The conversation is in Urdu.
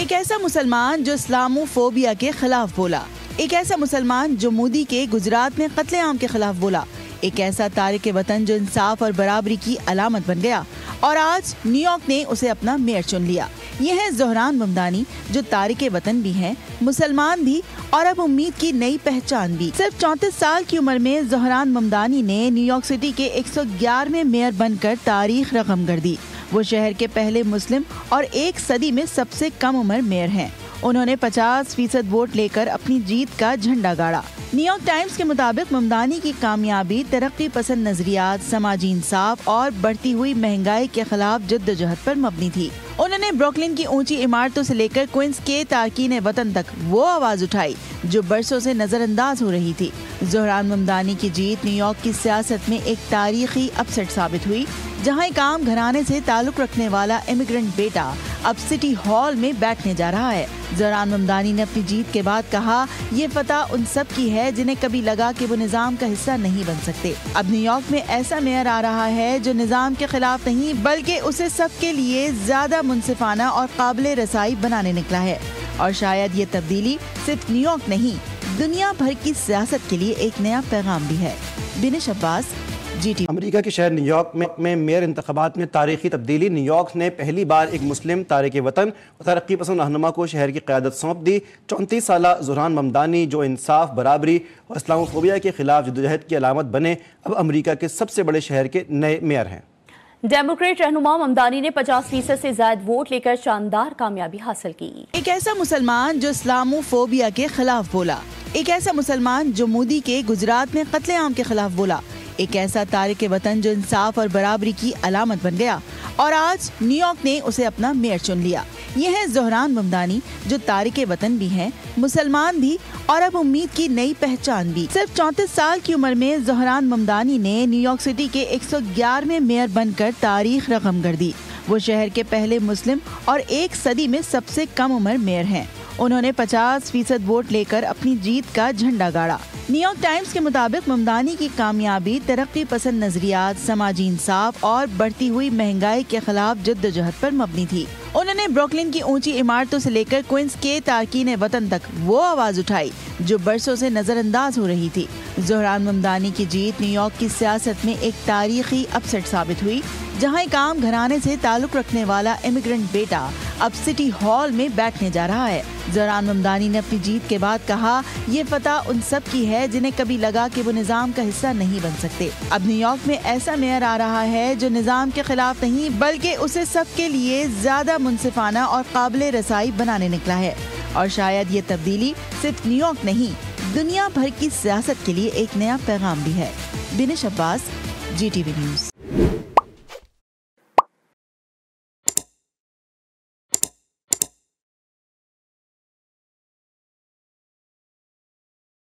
ایک ایسا مسلمان جو اسلاموفوبیا کے خلاف بولا، ایک ایسا مسلمان جو مودی کے گجرات میں قتل عام کے خلاف بولا، ایک ایسا تارک وطن جو انصاف اور برابری کی علامت بن گیا اور آج نیو یارک نے اسے اپنا میئر چن لیا۔ یہ ہے زہران ممدانی، جو تارک وطن بھی ہیں، مسلمان بھی اور اب امید کی نئی پہچان بھی۔ صرف 34 سال کی عمر میں زہران ممدانی نے نیو یارک سٹی کے 111ویں میئر بن کر تاریخ رقم کر دی۔ وہ شہر کے پہلے مسلم اور ایک صدی میں سب سے کم عمر میئر ہیں۔ انہوں نے 50% ووٹ لے کر اپنی جیت کا جھنڈا گاڑا۔ نیو یارک ٹائمز کے مطابق ممدانی کی کامیابی ترقی پسند نظریات، سماجی انصاف اور بڑھتی ہوئی مہنگائی کے خلاف جدوجہد پر مبنی تھی۔ انہوں نے بروکلن کی اونچی عمارتوں سے لے کر کوئنز کے تارکین وطن تک وہ آواز اٹھائی جو برسوں سے نظر انداز ہو رہی تھی۔ زہران ممدانی کی جیت نیو یارک کی سیاست میں ایک تاریخی اپسٹ ثابت ہوئی، جہاں ایک عام گھرانے سے تعلق رکھنے والا امیگرنٹ بیٹا اب سٹی ہال میں بیٹھنے جا رہا ہے۔ زہران ممدانی نے اپنی جیت کے بعد کہا، یہ فتح ان سب کی ہے جنہیں کبھی لگا کہ وہ نظام کا حصہ نہیں بن سکتے۔ اب نیو یارک میں ایسا میئر آ رہا ہے جو نظام کے خلاف نہیں بلکہ اسے سب کے لیے زیادہ منصفانہ اور قابل رسائی بنانے نکلا ہے، اور شاید یہ تبدیلی صرف نیو یارک نہیں، دنیا بھر کی سیاست کے لیے ایک نیا پیغام بھی ہے۔ بنش عباس، جی ٹی۔ امریکہ کے شہر نیو یارک میں میئر انتخابات میں تاریخی تبدیلی۔ نیو یارک نے پہلی بار ایک مسلم تارک وطن اور ترقی پسند رہنما کو شہر کی قیادت سونپ دی۔ 34 سالہ زہران ممدانی، جو انصاف، برابری اور اسلاموفوبیا کے خلاف جدوجہد کی علامت بنے، اب امریکہ کے سب سے بڑے شہر کے نئے میئر ہیں۔ ڈیموکریٹ رہنما ممدانی نے 50% سے زائد ووٹ لے کر شاندار کامیابی حاصل کی۔ ایک ایسا مسلمان جو اسلاموفوبیا کے خلاف بولا، ایک ایسا مسلمان جو مودی کے گجرات میں قتل عام کے خلاف بولا، ایک ایسا تارک وطن جو انصاف اور برابری کی علامت بن گیا اور آج نیو یارک نے اسے اپنا میئر چن لیا۔ یہ ہے زہران ممدانی، جو تارک وطن بھی ہیں، مسلمان بھی اور اب امید کی نئی پہچان بھی۔ صرف 34 سال کی عمر میں زہران ممدانی نے نیو یارک سٹی کے 111ویں میئر بن کر تاریخ رقم کر دی۔ وہ شہر کے پہلے مسلم اور ایک صدی میں سب سے کم عمر میئر ہیں۔ انہوں نے 50% ووٹ لے کر اپنی جیت کا جھنڈا گاڑا۔ نیو یارک ٹائمز کے مطابق ممدانی کی کامیابی ترقی پسند نظریات، سماجی انصاف اور بڑھتی ہوئی مہنگائی کے خلاف جدوجہد پر مبنی تھی۔ انہوں نے بروکلن کی اونچی عمارتوں سے لے کر کوئنز کے تارکین وطن تک وہ آواز اٹھائی جو برسوں سے نظر انداز ہو رہی تھی۔ زہران ممدانی کی جیت نیو یارک کی سیاست میں ایک تاریخی اپسٹ ثابت ہوئی، جہاں ایک عام گھرانے سے تعلق رکھنے والا امیگرنٹ بیٹا اب سٹی ہال میں بیٹھنے جا رہا ہے۔ زہران ممدانی نے اپنی جیت کے بعد کہا، یہ فتح ان سب کی ہے جنہیں کبھی لگا کہ وہ نظام کا حصہ نہیں بن سکتے۔ اب نیو یارک میں ایسا میئر آ رہا ہے جو نظام کے خلاف نہیں بلکہ اسے سب کے لیے زیادہ منصفانہ اور قابل رسائی بنانے نکلا ہے، اور شاید یہ تبدیلی صرف نیو یارک نہیں، دنیا بھر کی سیاست کے لیے ایک نیا پیغام بھی ہے۔ بنش عباس، جی ٹی وی نیوز۔